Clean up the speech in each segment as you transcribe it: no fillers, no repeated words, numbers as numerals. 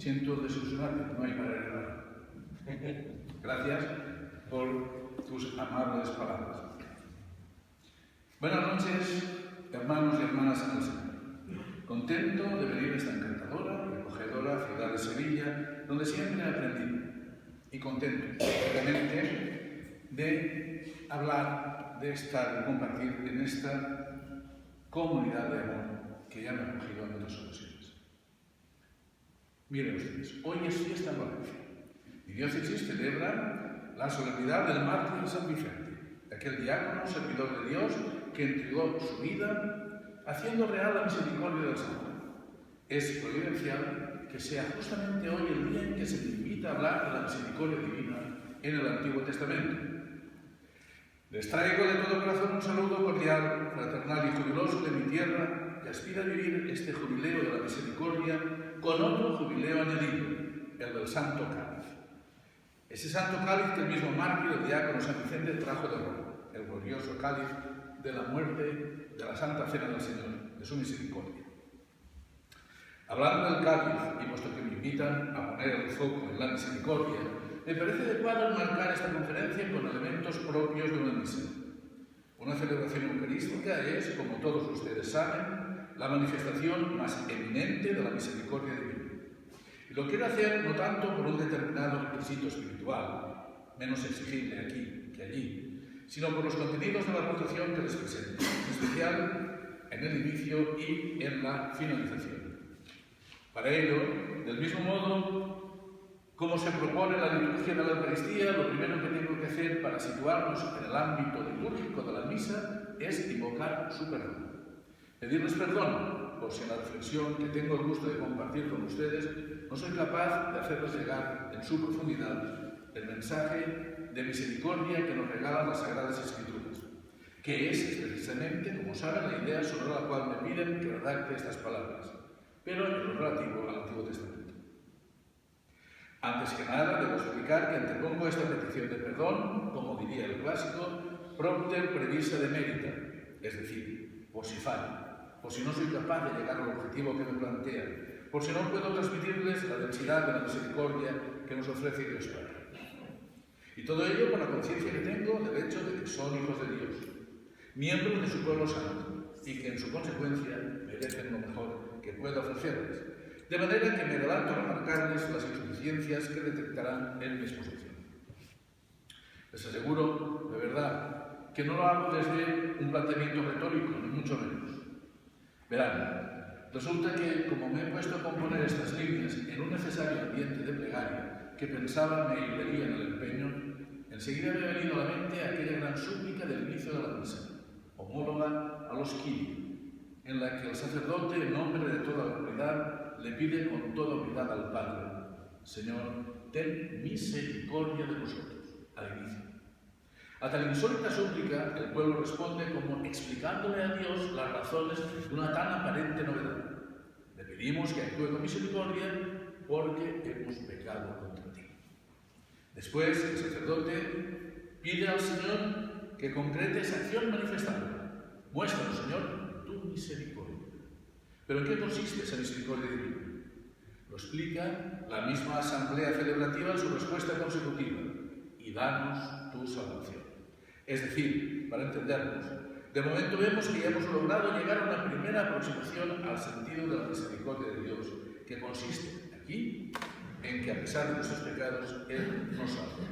siento desilusionarte, no hay para heredar. Gracias por tus amables palabras. Buenas noches, hermanos y hermanas en el Señor. Contento de venir a esta encantadora y acogedora ciudad de Sevilla, donde siempre he aprendido. Y contento, realmente, de hablar, de estar, de compartir en esta comunidad de amor que ya me ha acogido en otras ocasiones. Miren ustedes, hoy es fiesta en Valencia. Mi diócesis celebra la solemnidad del mártir San Vicente, aquel diácono, servidor de Dios, que entregó su vida haciendo real la misericordia del Señor. Es providencial que sea justamente hoy el día en que se le invita a hablar de la misericordia divina en el Antiguo Testamento. Les traigo de todo corazón un saludo cordial, fraternal y jubiloso de mi tierra, que aspira a vivir este jubileo de la misericordia con otro jubileo añadido, el del Santo Cáliz. Ese Santo Cáliz que el mismo mártir, el diácono San Vicente, trajo de Roma, el glorioso cáliz de la muerte de la Santa Cena del Señor, de su misericordia. Hablando del cáliz, y puesto que me invitan a poner el foco en la misericordia, me parece adecuado enmarcar esta conferencia con elementos propios de una misa. Una celebración eucarística es, como todos ustedes saben, la manifestación más eminente de la misericordia divina. Y lo quiero hacer no tanto por un determinado requisito espiritual, menos exigible aquí que allí, sino por los contenidos de la votación que les presento, en especial en el inicio y en la finalización. Para ello, del mismo modo como se propone la liturgia de la Eucaristía, lo primero que tengo que hacer para situarnos en el ámbito litúrgico de la misa es invocar su perdón. Pedirles perdón por si en la reflexión que tengo el gusto de compartir con ustedes no soy capaz de hacerles llegar en su profundidad el mensaje de misericordia que nos regalan las Sagradas Escrituras, que es precisamente, como saben, la idea sobre la cual me piden que redacte estas palabras, pero en lo relativo al Antiguo Testamento. Antes que nada, debo explicar que antepongo esta petición de perdón, como diría el clásico, propter previsa demerita, es decir, por si fallo, por si no soy capaz de llegar al objetivo que me plantean, por si no puedo transmitirles la densidad de la misericordia que nos ofrece Dios Padre. Y todo ello con la conciencia que tengo del hecho de que son hijos de Dios, miembros de su pueblo santo, y que en su consecuencia merecen lo mejor que pueda ofrecerles, de manera que me adelanto a remarcarles las insuficiencias que detectarán en mi exposición. Les aseguro, de verdad, que no lo hago desde un planteamiento retórico, ni mucho menos. Verán, resulta que, como me he puesto a componer estas líneas en un necesario ambiente de plegaria que pensaba me ayudaría en el empeño, enseguida me ha venido a la mente aquella gran súplica del inicio de la misa, homóloga a los Kyrie, en la que el sacerdote, en nombre de toda la comunidad, le pide con toda humildad al Padre: Señor, ten misericordia de nosotros, al inicio. A tal insólita súplica, el pueblo responde como explicándole a Dios las razones de una tan aparente novedad. Le pedimos que actúe con misericordia porque hemos pecado contra ti. Después, el sacerdote pide al Señor que concrete esa acción manifestándola. Muéstranos, Señor, tu misericordia. ¿Pero en qué consiste esa misericordia divina? Lo explica la misma asamblea celebrativa en su respuesta consecutiva: y danos tu salvación. Es decir, para entendernos, de momento vemos que ya hemos logrado llegar a una primera aproximación al sentido de la misericordia de Dios, que consiste aquí en que a pesar de nuestros pecados, Él nos salva.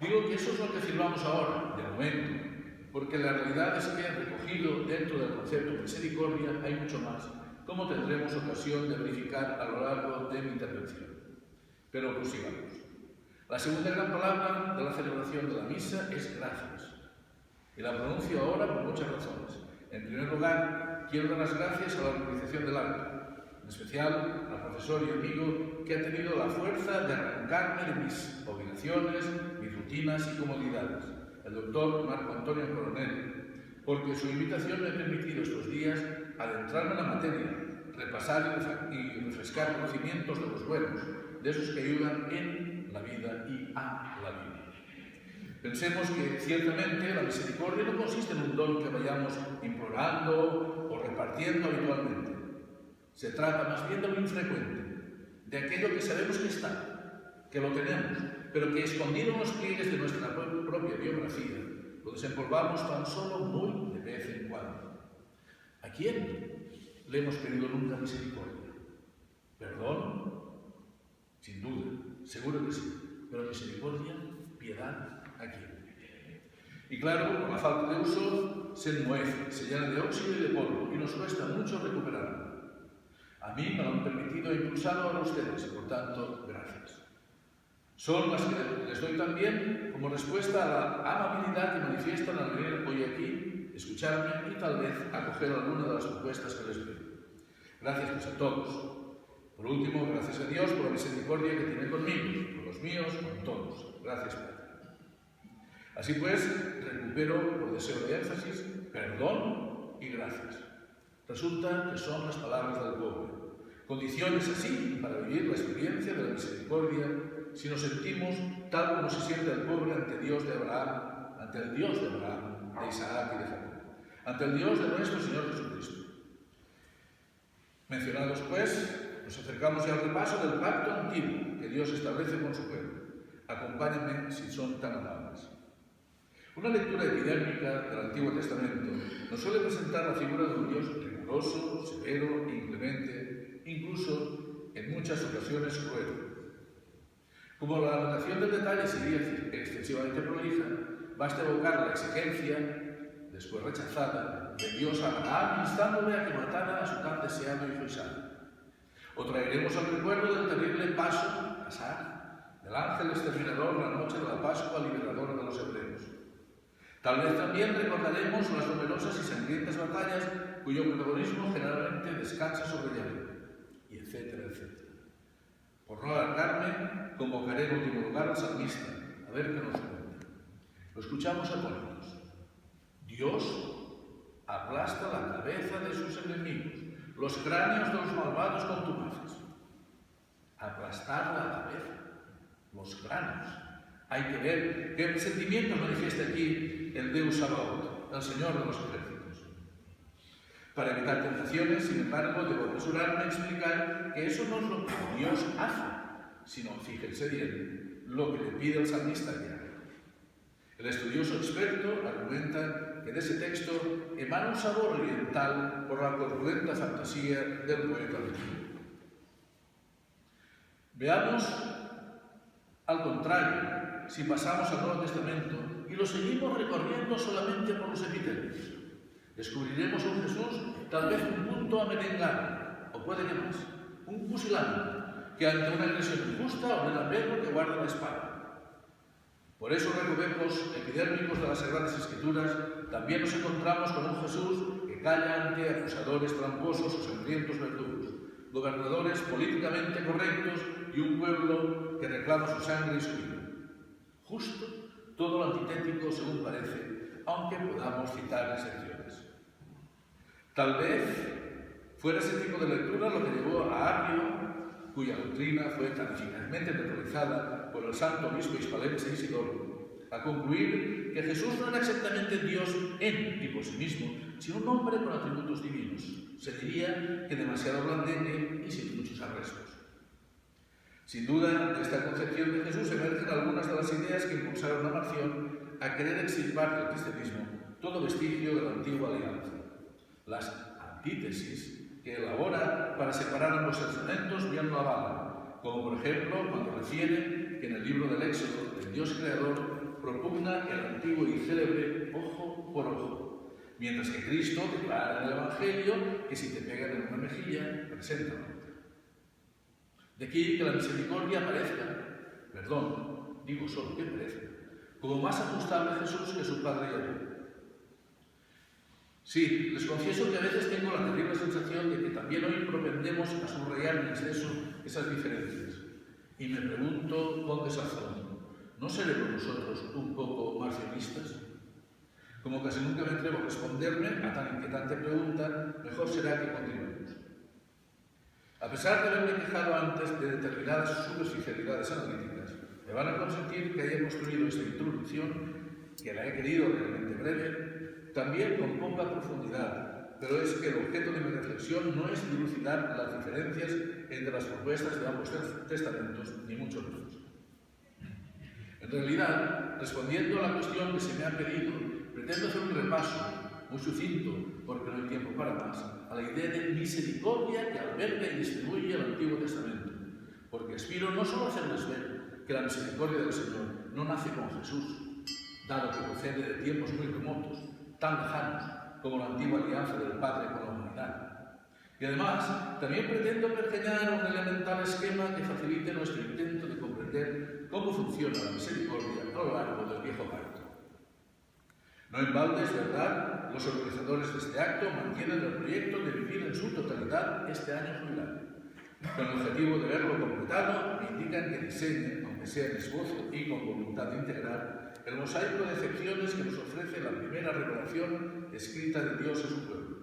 Digo que eso es lo que afirmamos ahora, de momento, porque la realidad es que, recogido dentro del concepto de misericordia, hay mucho más, como tendremos ocasión de verificar a lo largo de mi intervención. Pero prosigamos. La segunda gran palabra de la celebración de la misa es gracias. Y la pronuncio ahora por muchas razones. En primer lugar, quiero dar las gracias a la organización del acto, en especial al profesor y amigo que ha tenido la fuerza de arrancarme de mis obligaciones, mis rutinas y comodidades, el doctor Marco Antonio Coronel, porque su invitación me ha permitido estos días adentrarme en la materia, repasar y refrescar conocimientos de los buenos, de esos que ayudan en la vida y a la vida. Pensemos que ciertamente la misericordia no consiste en un don que vayamos implorando o repartiendo habitualmente. Se trata más bien de lo infrecuente, de aquello que sabemos que está, que lo tenemos, pero que escondido en los pliegues de nuestra propia biografía, lo desempolvamos tan solo muy de vez en cuando. ¿A quién le hemos pedido nunca misericordia? ¿Perdón? Sin duda, seguro que sí. Pero misericordia, piedad, ¿a quién? Y claro, con la falta de uso, se enmohece, se llena de óxido y de polvo, y nos cuesta mucho recuperarlo. A mí me lo han permitido e impulsado a ustedes, y por tanto, gracias. Son las que les doy también como respuesta a la amabilidad que manifiestan al venir hoy aquí, escucharme y tal vez acoger alguna de las propuestas que les pido. Gracias pues a todos. Por último, gracias a Dios por la misericordia que tiene conmigo, con los míos, con todos. Gracias, Padre. Así pues, recupero, por deseo de énfasis, perdón y gracias. Resulta que son las palabras del pobre. Condiciones así para vivir la experiencia de la misericordia si nos sentimos tal como se siente el pobre ante Dios de Abraham, ante el Dios de Abraham, de Isaac y de Jacob, ante el Dios de nuestro Señor Jesucristo. Mencionados pues, nos acercamos ya al repaso del pacto antiguo que Dios establece con su pueblo. Acompáñenme si son tan amables. Una lectura epidérmica del Antiguo Testamento nos suele presentar la figura de un Dios riguroso, severo e inclemente, incluso en muchas ocasiones cruel. Como la anotación del detalle sería excesivamente prolija, basta evocar la exigencia, después rechazada, de Dios a Abraham instándole a que matara a su tan deseado hijo Isaac. O traeremos al recuerdo del terrible paso, pasar, del ángel exterminador la noche de la Pascua liberadora de los hebreos. Tal vez también recordaremos las numerosas y sangrientas batallas cuyo protagonismo generalmente descansa sobre Yahvé, y etcétera, etcétera. Por no alargarme, convocaré en último lugar al salmista, a ver qué nos cuenta. Lo escuchamos atónitos. Dios aplasta la cabeza de sus enemigos, los cráneos de los malvados contumaces. Aplastar la cabeza, los cráneos. Hay que ver qué sentimientos manifiesta aquí el Deus Sabaoth, el Señor de los ejércitos. Para evitar tentaciones, sin embargo, debo apresurarme a explicar que eso no es lo que Dios hace, sino, fíjense bien, lo que le pide el salmista ya. El estudioso experto argumenta que de ese texto emana un sabor oriental por la corpulenta fantasía del poeta antiguo. Veamos, al contrario, si pasamos al Nuevo Testamento y lo seguimos recorriendo solamente por los epitelios. Descubriremos un Jesús tal vez un punto a merengar, o puede que más, un pusilánime, que ante una agresión injusta ordena a Pedro que guarde la espada. Por eso, en recovecos epidérmicos de las Sagradas Escrituras, también nos encontramos con un Jesús que calla ante acusadores tramposos o sangrientos verdugos, gobernadores políticamente correctos y un pueblo que reclama su sangre y su vida. Justo todo lo antitético según parece, aunque podamos citar excepciones. Tal vez fuera ese tipo de lectura lo que llevó a Arrio, cuya doctrina fue tan eficazmente neutralizada por el santo obispo hispalense Isidoro, a concluir que Jesús no era exactamente Dios en y por sí mismo, sino un hombre con atributos divinos. Se diría que demasiado blandengue y sin muchos arrestos. Sin duda, de esta concepción de Jesús emergen algunas de las ideas que impulsaron a Marción a querer extirpar del cristianismo todo vestigio de la antigua alianza. Las antítesis que elabora para separar ambos elementos bien lo avalan, como por ejemplo cuando refiere que en el libro del Éxodo el Dios creador propugna el antiguo y célebre ojo por ojo, mientras que Cristo declara en el Evangelio que si te pegan en una mejilla, preséntalo. De aquí que la misericordia aparezca, digo solo que parezca, como más ajustable a Jesús que su Padre Yahvé. Sí, les confieso que a veces tengo la terrible sensación de que también hoy propendemos a subrayar en exceso esas diferencias. Y me pregunto con desazón, ¿no seremos nosotros un poco marcionistas? Como casi nunca me atrevo a responderme a tan inquietante pregunta, mejor será que continuemos. A pesar de haberme quejado antes de determinadas superficialidades analíticas, me van a consentir que haya construido esta introducción, que la he querido realmente breve, también con poca profundidad, pero es que el objeto de mi reflexión no es dilucidar las diferencias entre las propuestas de ambos testamentos, ni mucho menos. En realidad, respondiendo a la cuestión que se me ha pedido, pretendo hacer un repaso muy sucinto, porque no hay tiempo para más, a la idea de misericordia que alberga y distribuye el Antiguo Testamento, porque aspiro no solo a hacerles ver que la misericordia del Señor no nace con Jesús, dado que procede de tiempos muy remotos, tan lejanos como la antigua alianza del Padre con la humanidad. Y además, también pretendo pergeñar un elemental esquema que facilite nuestro intento de comprender cómo funciona la misericordia a lo largo del Viejo Pacto. No en balde, es verdad, los organizadores de este acto mantienen el proyecto de vivir en su totalidad este año jubilar. Con el objetivo de verlo completado, me indican que diseñe, aunque sea en esbozo y con voluntad de integrar, el mosaico de excepciones que nos ofrece la primera revelación escrita de Dios a su pueblo.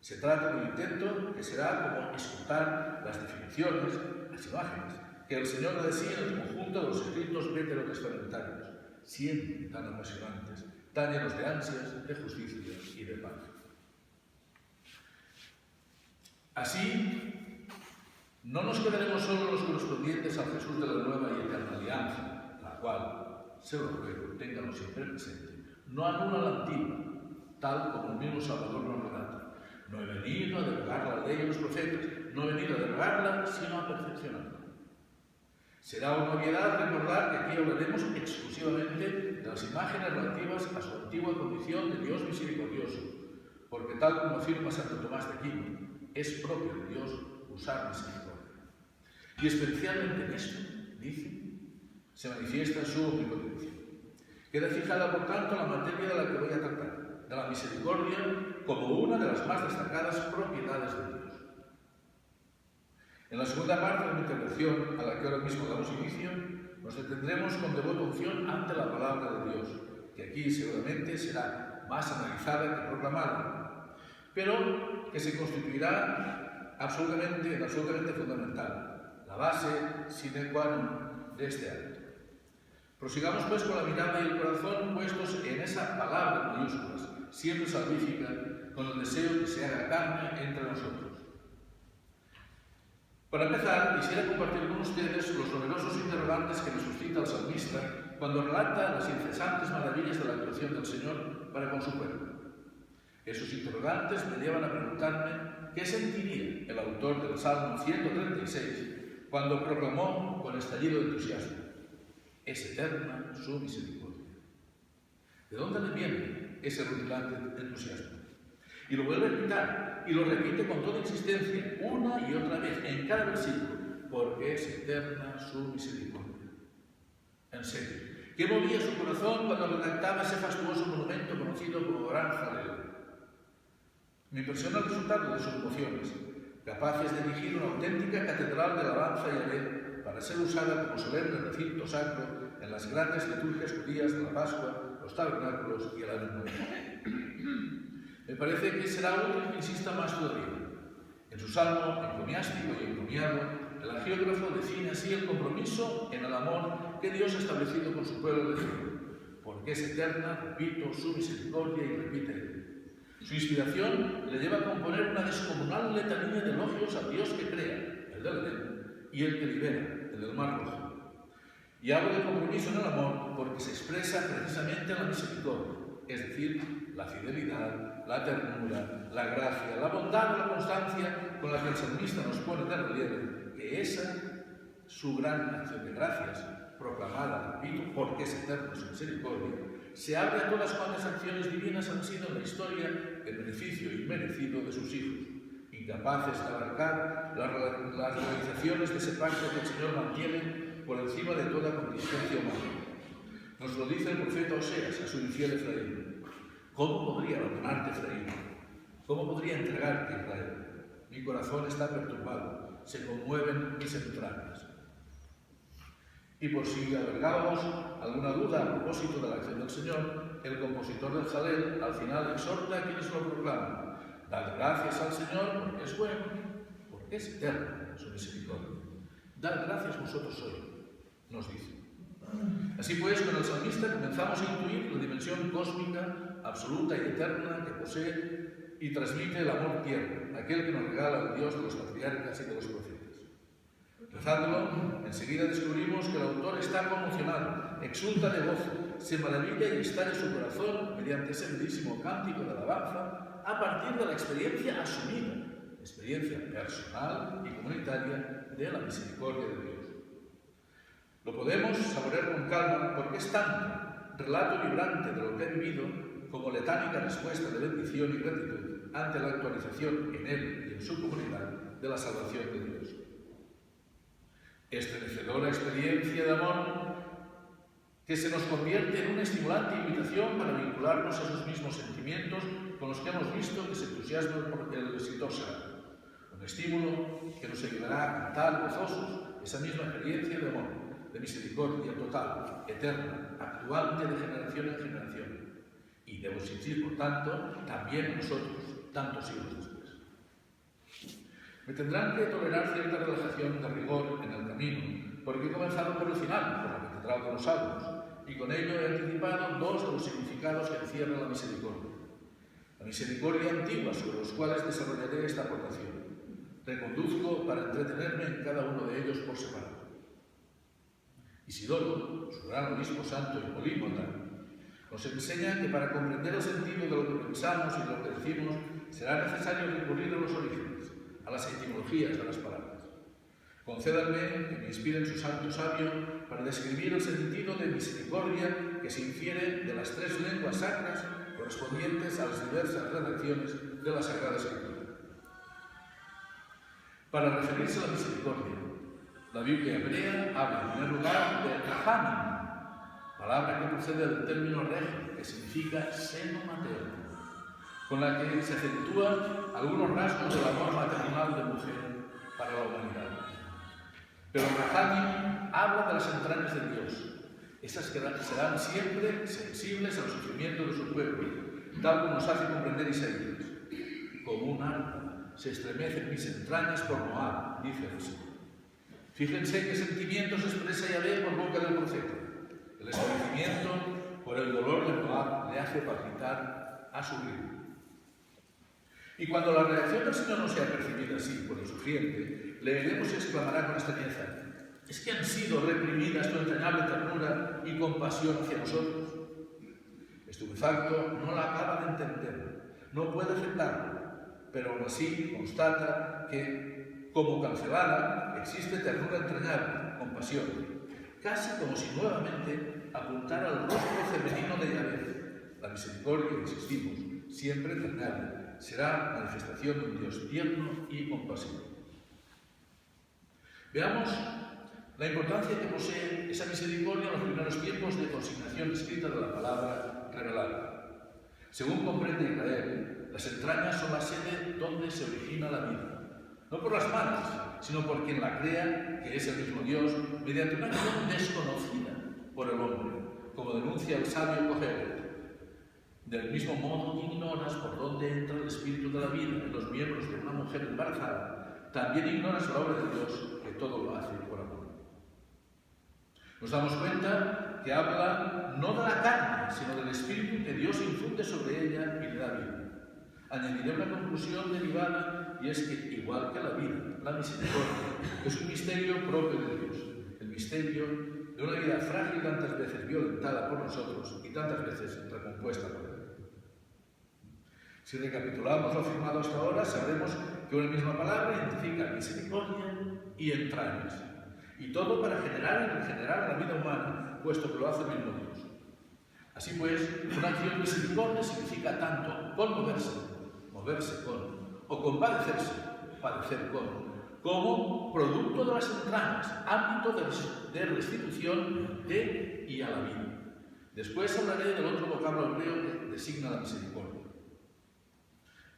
Se trata de un intento que será como escuchar las definiciones, las imágenes, que el Señor da de sí en el conjunto de los escritos veterotestamentarios, siempre tan apasionantes, tan llenos de ansias, de justicia y de paz. Así, no nos quedaremos solo los correspondientes al Jesús de la nueva y eterna alianza, la cual, se lo ruego, ténganlo siempre presente, no anula la antigua, tal como el mismo Salvador nos relata. No he venido a derogar la ley de los profetas, no he venido a derogarla, sino a perfeccionarla. Será una obviedad recordar que aquí hablaremos exclusivamente de las imágenes relativas a su antigua condición de Dios misericordioso, porque tal como afirma Santo Tomás de Aquino, es propio de Dios usar misericordia. Y especialmente en esto, dice, se manifiesta su omnipotencia. Queda fijada, por tanto, la materia de la que voy a tratar, de la misericordia como una de las más destacadas propiedades de Dios. En la segunda parte de mi intervención, a la que ahora mismo damos inicio, nos detendremos con devota unción ante la palabra de Dios, que aquí seguramente será más analizada que proclamada, pero que se constituirá absolutamente fundamental, la base sine qua non de este acto. Prosigamos pues con la mirada y el corazón puestos en esa palabra en mayúsculas, siempre salvífica, con el deseo que se haga carne entre nosotros. Para empezar, quisiera compartir con ustedes los numerosos interrogantes que me suscita el salmista cuando relata las incesantes maravillas de la actuación del Señor para con su pueblo. Esos interrogantes me llevan a preguntarme qué sentiría el autor del Salmo 136 cuando proclamó con estallido de entusiasmo: es eterna su misericordia. ¿De dónde le viene ese rutilante entusiasmo? Y lo vuelve a gritar, y lo repite con toda insistencia, una y otra vez, en cada versículo, porque es eterna su misericordia. En serio, ¿qué movía su corazón cuando redactaba ese fastuoso monumento conocido como Gran Jaleo? Me impresiona el resultado de sus emociones, capaces de erigir una auténtica catedral de alabanza y Yahvé para ser usada como solemne recinto sacro en las grandes liturgias judías de la Pascua, los tabernáculos y el Año Nuevo. Me parece que será útil que insista más todavía. En su salmo encomiástico y encomiado, el agiógrafo define así el compromiso en el amor que Dios ha establecido con su pueblo elegido, porque es eterna, repito, su misericordia y repite él. Su inspiración le lleva a componer una descomunal letanía de elogios al Dios que crea, el del Edén, y el que libera, el del Mar Rojo. Y hablo de compromiso en el amor porque se expresa precisamente en la misericordia, es decir, la fidelidad, la ternura, la gracia, la bondad o la constancia con la que el salmista nos pone de relieve que esa, su gran acción de gracias, proclamada, repito, porque es eterna su misericordia, se abre a todas cuantas acciones divinas han sido en la historia el beneficio inmerecido de sus hijos, incapaces de abarcar las realizaciones de ese pacto que el Señor mantiene por encima de toda contingencia humana. Nos lo dice el profeta Oseas a su infiel Efraín. ¿Cómo podría abandonarte, Efraín? ¿Cómo podría entregarte, Israel? Mi corazón está perturbado, se conmueven mis entrañas. Y por si albergábamos alguna duda a propósito de la acción del Señor, el compositor del Jalel al final exhorta a quienes lo proclaman: dad gracias al Señor porque es bueno, porque es eterna su misericordia. Dad gracias vosotros hoy, nos dice. Así pues, con el salmista comenzamos a intuir la dimensión cósmica, absoluta y eterna que posee y transmite el amor tierno, aquel que nos regala el Dios de los patriarcas y de los profetas. Rezándolo, enseguida descubrimos que el autor está conmocionado, exulta de gozo, se maravilla y estalla su corazón mediante ese bellísimo cántico de alabanza a partir de la experiencia asumida, experiencia personal y comunitaria de la misericordia de Dios. Lo podemos saborear con calma porque es tanto relato vibrante de lo que ha vivido como letánica respuesta de bendición y gratitud ante la actualización en él y en su comunidad de la salvación de Dios. Estremecedora experiencia de amor que se nos convierte en una estimulante invitación para vincularnos a esos mismos sentimientos con los que hemos visto que se entusiasman por el escritor sagrado. Un estímulo que nos ayudará a cantar gozosos esa misma experiencia de amor, de misericordia total, eterna, actuante de generación en generación. Y debo insistir, por tanto, también nosotros, tantos siglos después. Me tendrán que tolerar cierta relajación de rigor en el camino, porque he comenzado por el final, por la Catedral de los Salmos, y con ello he anticipado dos de los significados que encierra la misericordia. La misericordia antigua, sobre los cuales desarrollaré esta aportación. Reconduzco para entretenerme en cada uno de ellos por separado. Isidoro, su gran obispo santo y políglota, nos enseña que para comprender el sentido de lo que pensamos y de lo que decimos será necesario recurrir a los orígenes, a las etimologías de las palabras. Concédanme que me inspiren su santo sabio para describir el sentido de misericordia que se infiere de las tres lenguas sacras correspondientes a las diversas redacciones de la Sagrada Escritura. Para referirse a la misericordia, la Biblia hebrea habla en primer lugar de rahamim, palabra que procede del término reg, que significa seno materno, con la que se acentúan algunos rasgos del amor maternal de mujer para la humanidad. Pero rahamim habla de las entrañas de Dios, esas que serán siempre sensibles al sufrimiento de su pueblo, tal como nos hace comprender Isaías. Como un arpa se estremecen mis entrañas por Moab, dice el Señor. Fíjense qué sentimientos expresa Yahvé por boca del profeta. El estremecimiento por el dolor de Moab le hace palpitar a su ritmo. Y cuando la reacción del Señor no sea percibida así por el sufriente, leeremos y exclamará con extrañeza: ¿es que han sido reprimidas tu entrañable ternura y compasión hacia nosotros? Estupefacto no la acaba de entender, no puede aceptarlo, pero aún así constata que, como cancelada, existe ternura entrañable, compasión, casi como si nuevamente apuntara al rostro femenino de Yahvé. La misericordia, insistimos, siempre entrañable, será manifestación de un Dios tierno y compasivo. Veamos la importancia que posee esa misericordia en los primeros tiempos de consignación escrita de la palabra revelada. Según comprende Israel, las entrañas son la sede donde se origina la vida, no por las manos, sino por quien la crea, que es el mismo Dios, mediante una acción desconocida por el hombre, como denuncia el sabio Cogelet. Del mismo modo ignoras por dónde entra el espíritu de la vida en los miembros de una mujer embarazada, también ignoras la obra de Dios, que todo lo hace por amor. Nos damos cuenta que habla no de la carne, sino del espíritu que Dios infunde sobre ella y le da vida. Añadiré una conclusión derivada, y es que, igual que la vida, la misericordia es un misterio propio de Dios, el misterio de una vida frágil, tantas veces violentada por nosotros y tantas veces recompuesta por Él. Si recapitulamos lo afirmado hasta ahora, sabremos que una misma palabra identifica misericordia y entrañas, y todo para generar y regenerar la vida humana, puesto que lo hace el mismo Dios. Así pues, una acción misericordia significa tanto conmoverse, moverse con, o compadecerse, padecer con, como producto de las entrañas, ámbito de restitución de y a la vida. Después hablaré del otro vocablo hebreo que designa la misericordia.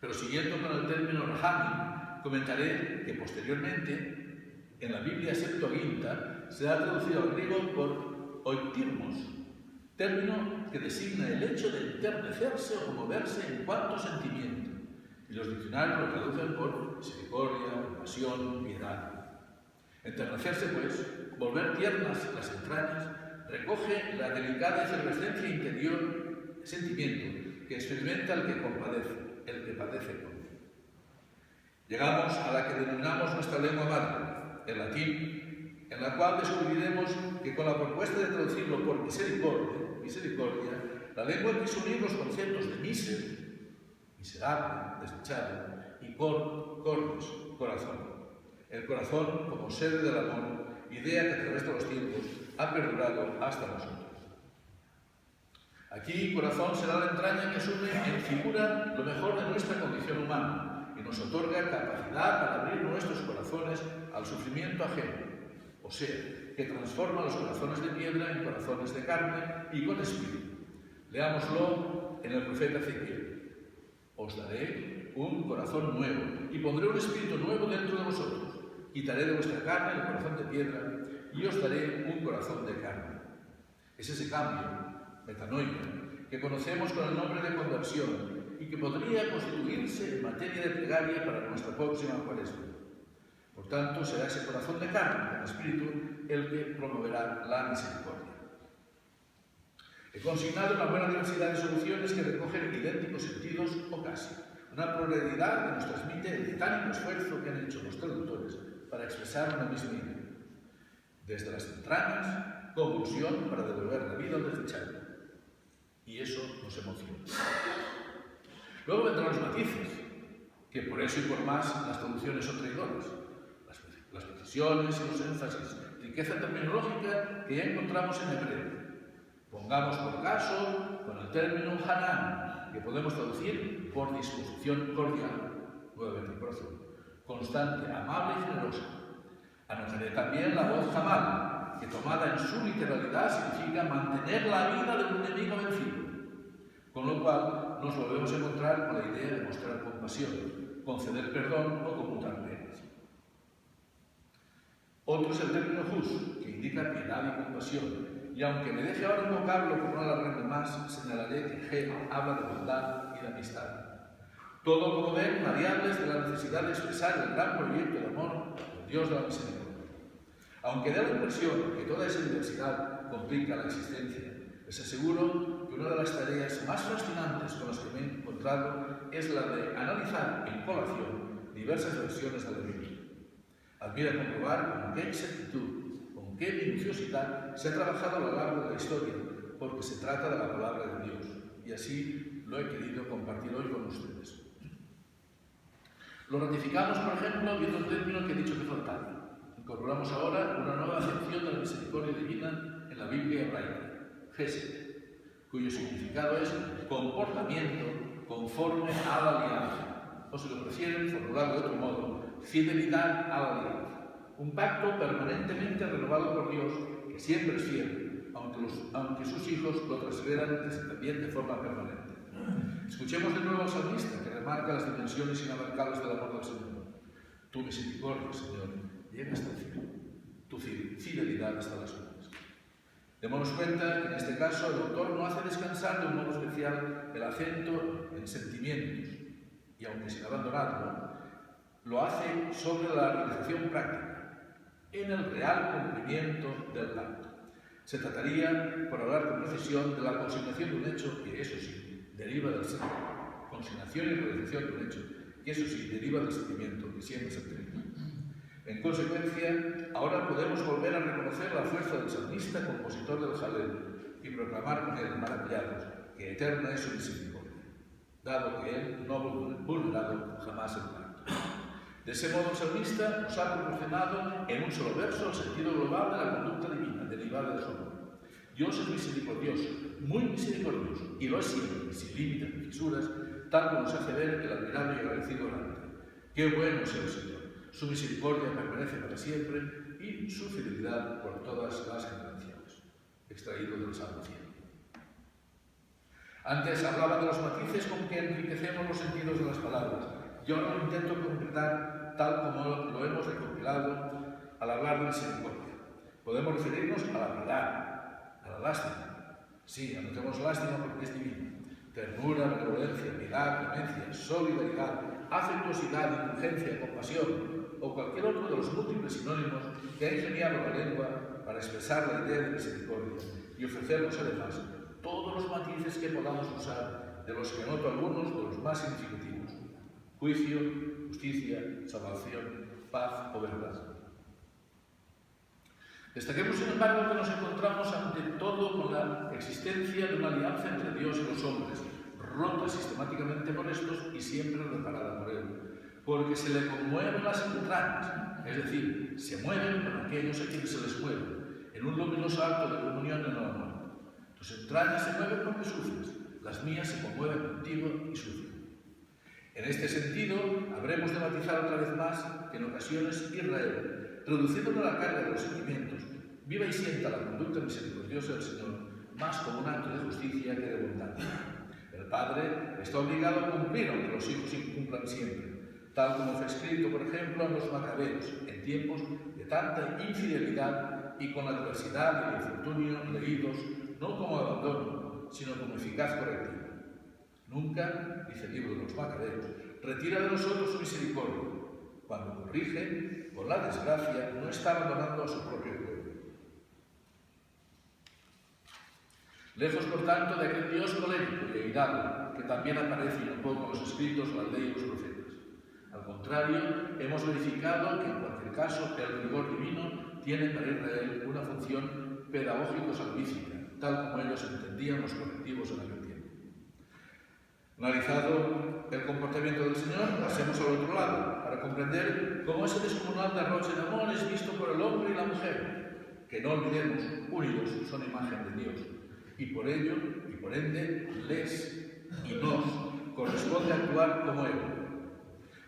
Pero siguiendo con el término rahamim, comentaré que posteriormente, en la Biblia Septuaginta, se ha traducido al griego por oiktirmos, término que designa el hecho de enternecerse o conmoverse en cuanto sentimiento. Y los diccionarios lo traducen por misericordia, compasión, piedad. Enternecerse, pues, volver tiernas las entrañas, recoge la delicada efervescencia interior de sentimiento que experimenta el que compadece, el que padece conmigo. Llegamos a la que denominamos nuestra lengua madre, el latín, en la cual descubriremos que con la propuesta de traducirlo por misericordia, la lengua quiso unir los conceptos de miserable, desdichado, y cordes, corazón. El corazón como sede del amor, idea que a través de los tiempos ha perdurado hasta nosotros. Aquí, corazón será la entraña que asume en figura lo mejor de nuestra condición humana y nos otorga capacidad para abrir nuestros corazones al sufrimiento ajeno, o sea, que transforma los corazones de piedra en corazones de carne y con espíritu. Leámoslo en el profeta Ezequiel. Os daré un corazón nuevo y pondré un espíritu nuevo dentro de vosotros. Quitaré de vuestra carne el corazón de piedra y os daré un corazón de carne. Es ese cambio, metanoia, que conocemos con el nombre de conversión y que podría constituirse en materia de plegaria para nuestra próxima cuaresma. Por tanto, será ese corazón de carne, el espíritu, el que promoverá la misericordia. He consignado una buena diversidad de soluciones que recogen idénticos sentidos o casi, una pluralidad que nos transmite el titánico esfuerzo que han hecho los traductores para expresar una misma idea. Desde las entrañas, convulsión para devolver la vida al desdichado. Y eso nos emociona. Luego vendrán los matices, que por eso y por más las traducciones son traidoras. Las precisiones y los énfasis, riqueza terminológica que ya encontramos en hebreo. Pongamos por caso con el término Hanan, que podemos traducir por disposición cordial, nuevamente el corazón, constante, amable y generosa. Anotaré también la voz Hamal, que tomada en su literalidad significa mantener la vida de un enemigo vencido. Con lo cual nos volvemos a encontrar con la idea de mostrar compasión, conceder perdón o conmutar penas. Otro es el término Hus, que indica piedad y compasión. Y aunque me deje ahora un vocablo por no alargarme más, señalaré que G habla de bondad y de amistad. Todo, como ven, variables de la necesidad de expresar el gran proyecto de amor del Dios de la misericordia. Aunque dé la impresión que toda esa diversidad complica la existencia, les aseguro que una de las tareas más fascinantes con las que me he encontrado es la de analizar en colación diversas versiones de la Biblia. Admira comprobar con qué exactitud, con qué minuciosidad se ha trabajado a lo largo de la historia, porque se trata de la palabra de Dios, y así lo he querido compartir hoy con ustedes. Lo ratificamos, por ejemplo, viendo el término que he dicho que faltaba. Incorporamos ahora una nueva acepción de la misericordia divina en la Biblia hebraica, Gesed, cuyo significado es comportamiento conforme a la alianza, o si lo prefieren, formulado de otro modo, fidelidad a la alianza. Un pacto permanentemente renovado por Dios, que siempre es fiel, aunque sus hijos lo transgredan también de forma permanente. Escuchemos de nuevo al salmista, que remarca las dimensiones inabarcables del amor del Señor. Tu misericordia, Señor, llega hasta el cielo. Tu fidelidad hasta las nubes. Démonos cuenta que en este caso el autor no hace descansar de un modo especial el acento en sentimientos, y aunque sin abandonarlo, lo hace sobre la realización práctica, en el real cumplimiento del pacto. Se trataría, por hablar con precisión, de la consignación de un hecho que, eso sí, deriva del sentimiento. Consignación y realización de un hecho que, eso sí, deriva del sentimiento, que siempre se tiene. En consecuencia, ahora podemos volver a reconocer la fuerza del salmista, compositor del Jalel, y proclamar con él, maravillados, que eterna es su misericordia, dado que él no ha vulnerado jamás el pacto. De ese modo, el salmista nos ha proporcionado en un solo verso el sentido global de la conducta divina, derivada de su amor. Dios es misericordioso, muy misericordioso, y lo es siempre, sin límites ni fisuras, tal como nos hace ver el admirable y agradecido orante. ¡Qué bueno es el Señor! Su misericordia permanece para siempre y su fidelidad por todas las generaciones. Extraído del Salmo 100. Antes hablaba de los matices con que enriquecemos los sentidos de las palabras. Yo lo intento concretar tal como lo hemos recopilado al hablar de misericordia. Podemos referirnos a la piedad, a la lástima. Sí, anotemos lástima porque es divina. Ternura, benevolencia, piedad, clemencia, solidaridad, afectuosidad, indulgencia, compasión o cualquier otro de los múltiples sinónimos que ha ingeniado la lengua para expresar la idea de misericordia y ofrecernos además todos los matices que podamos usar, de los que anoto algunos de los más significativos. juicio, justicia, salvación, paz o verdad. Destaquemos, sin embargo, que nos encontramos ante todo con la existencia de una alianza entre Dios y los hombres, rota sistemáticamente por estos y siempre reparada por Él, porque se le conmueven las entrañas, es decir, se mueven con aquellos a quienes se les mueve, en un luminoso acto de comunión en el amor. Tus entrañas se mueven porque sufres, las mías se conmueven contigo y sufren. En este sentido, habremos de matizar otra vez más que en ocasiones Israel, reduciéndolo a la carga de los sentimientos, viva y sienta la conducta misericordiosa del Señor más como un acto de justicia que de bondad. El Padre está obligado a cumplir aunque los hijos incumplan siempre, tal como fue escrito, por ejemplo, en los Macabeos, en tiempos de tanta infidelidad y con la adversidad y el infortunio leídos no como abandono, sino como eficaz correctiva. Nunca, dice el libro de los Macabeos, retira de nosotros su misericordia. Cuando corrige, por la desgracia, no está abandonando a su propio pueblo. Lejos, por tanto, de aquel Dios colérico y airado que también aparece un poco en los escritos, la ley y los profetas. Al contrario, hemos verificado que, en cualquier caso, el rigor divino tiene para Israel una función pedagógico-salvífica, tal como ellos entendían los correctivos en aquel tiempo. Analizado el comportamiento del Señor, pasemos al otro lado, para comprender cómo ese descomunal derroche de amor es visto por el hombre y la mujer, que no olvidemos, unidos son imagen de Dios, y por ello, y por ende, les y nos corresponde actuar como Él.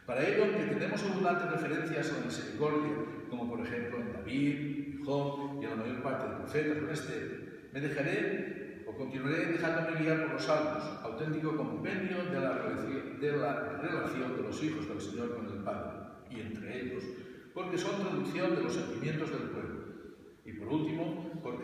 Para ello, aunque tenemos abundantes referencias a la misericordia, como por ejemplo en David, Job y en la mayor parte de profetas, me dejaré o continuaré dejándome guiar por los salmos, auténtico compendio de la relación de los hijos del Señor con el Padre, y entre ellos, porque son traducción de los sentimientos del pueblo. Y por último,